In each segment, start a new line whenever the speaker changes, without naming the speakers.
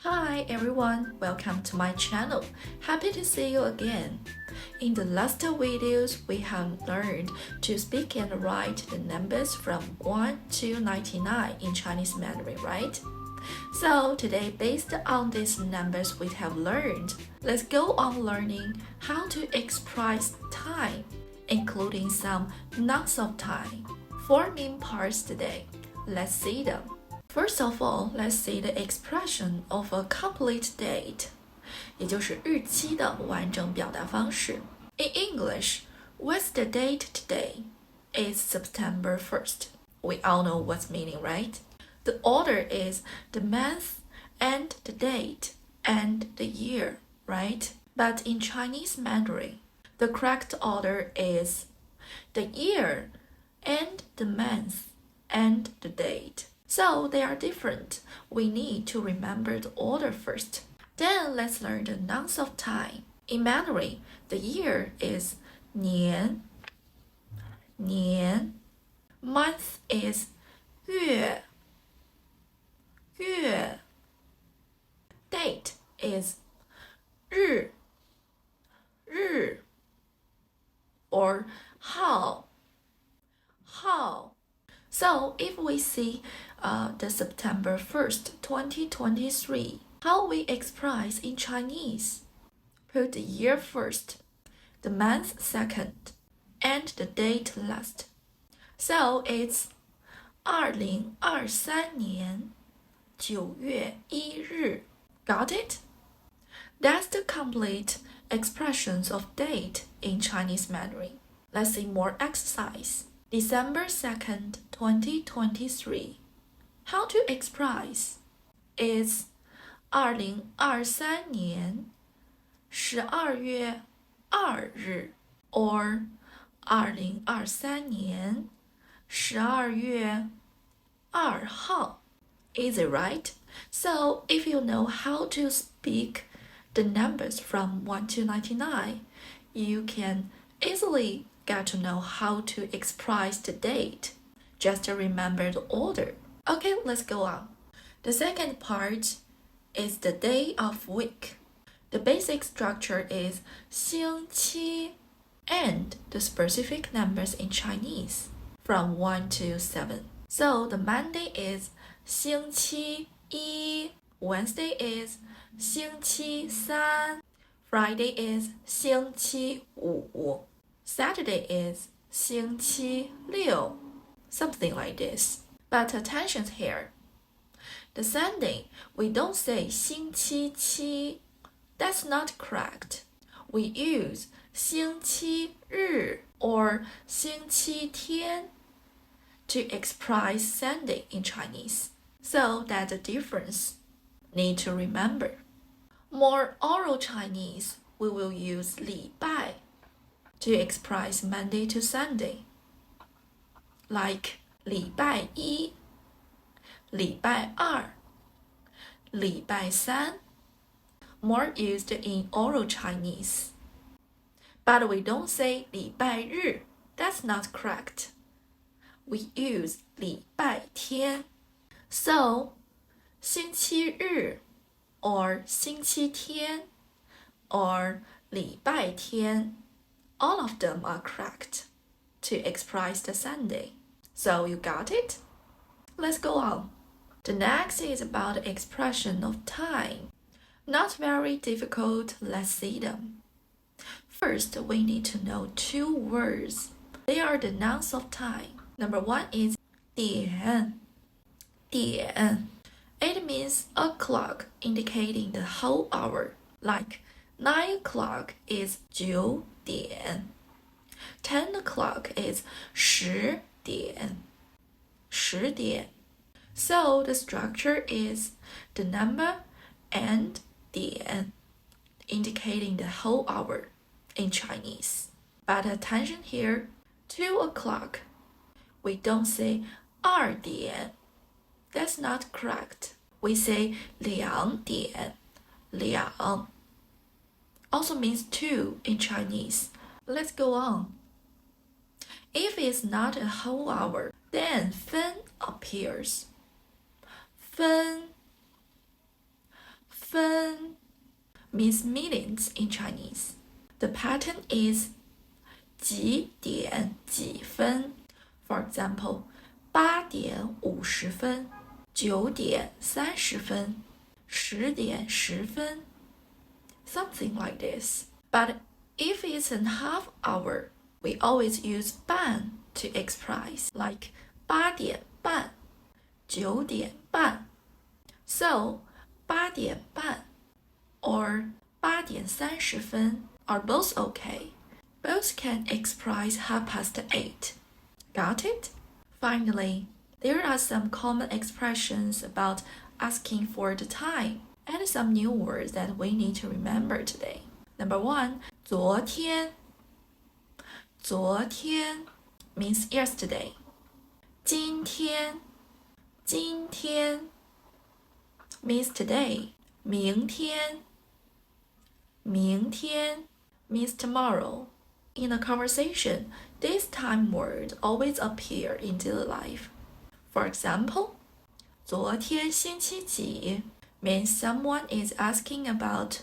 Hi everyone, welcome to my channel. Happy to see you again. In the last videos, we have learned to speak and write the numbers from 1 to 99 in Chinese Mandarin, right? So today, based on these numbers we have learned, let's go on learning how to express time, including some nouns of time. 4 main parts today. Let's see them. First of all, let's see the expression of a complete date, 也就是日期的完整表达方式。In English, what's the date today? It's September 1st. We all know what's meaning, right? The order is the month and the date and the year, right? But in Chinese Mandarin, the correct order is the year and the month and the date. So they are different. We need to remember the order first. Then let's learn the nouns of time. In Mandarin, the year is 年. Month is 月. Date is 日 or 号. So if we see the September 1st, 2023, how we express in Chinese? Put the year first, the month second, and the date last. So it's 2023年9月1日. Got it? That's the complete expressions of date in Chinese Mandarin. Let's see more exercise. December 2nd, 2023. How to express? It's 2023年12月2日 or 2023年12月2号. Easy, right? So if you know how to speak the numbers from 1 to 99, you can easily get to know how to express the date. Just remember the order. Okay, let's go on. The second part is the day of week. The basic structure is 星期 and the specific numbers in Chinese from 1 to 7. So the Monday is 星期一, Wednesday is 星期三, Friday is 星期五, Saturday is 星期六, something like this. But attention here. The Sunday, we don't say 星期七. That's not correct. We use 星期日 or 星期天 to express Sunday in Chinese. So that's the difference. Need to remember. More oral Chinese, we will use 礼拜 to express Monday to Sunday. Like 礼拜一, 礼拜二, 礼拜三. More used in oral Chinese. But we don't say 礼拜日. That's not correct. We use 礼拜天. So, 星期日 or 星期天 or 礼拜天, all of them are correct to express the Sunday. So you got it? Let's go on. The next is about the expression of time. Not very difficult, let's see them. First, we need to know 2 words. They are the nouns of time. Number 1 is 点. It means o'clock, indicating the whole hour. Like 9 o'clock is 9点. 10 o'clock is 10点. So the structure is the number and 点, indicating the whole hour in Chinese. But attention here, 2 o'clock. We don't say 2点. That's not correct. We say 2点. 2 also means 2 in Chinese. Let's go on. If it's not a whole hour, then 分 appears. 分 means minutes in Chinese. The pattern is 几点几分 For example, 8点50分 9点30分 10点10分 Something like this. But if it's a half hour, we always use 半 to express, like 8点半 9点半 So, 8点半 or 8点30分 are both okay. Both can express 8:30. Got it? Finally, there are some common expressions about asking for the time and some new words that we need to remember today. Number 1, 昨天. 昨天 means yesterday. 今天 今天 means today. 明天 明天 means tomorrow. In a conversation, this time word always appear in daily life. For example, 昨天星期几 means someone is asking about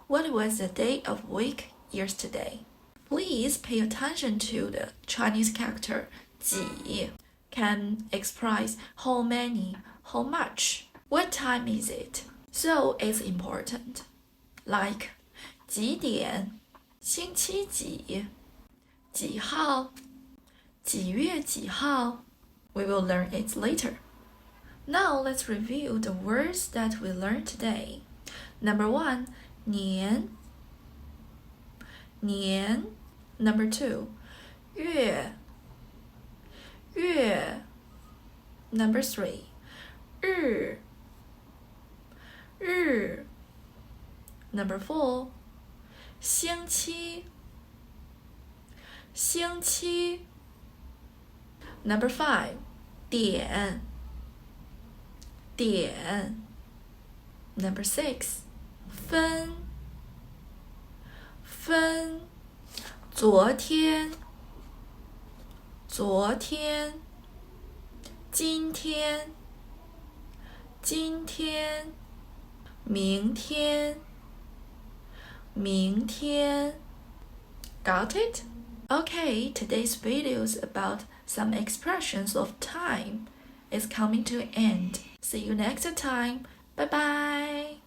what was the day of week yesterday. Please pay attention to the Chinese character 几 can express how many, how much, what time is it. So it's important. Like 几点星期几几号几月几号 We will learn it later. Now let's review the words that we learned today. Number 1, 年 年 Number 2, 月月 Number 3, 日日 Number 4, 星期星期 Number 5, 点点 Number 6, 分分昨天昨天今天今天明天明天 Got it? Okay, today's video is about some expressions of time is coming to an end. See you next time. Bye bye.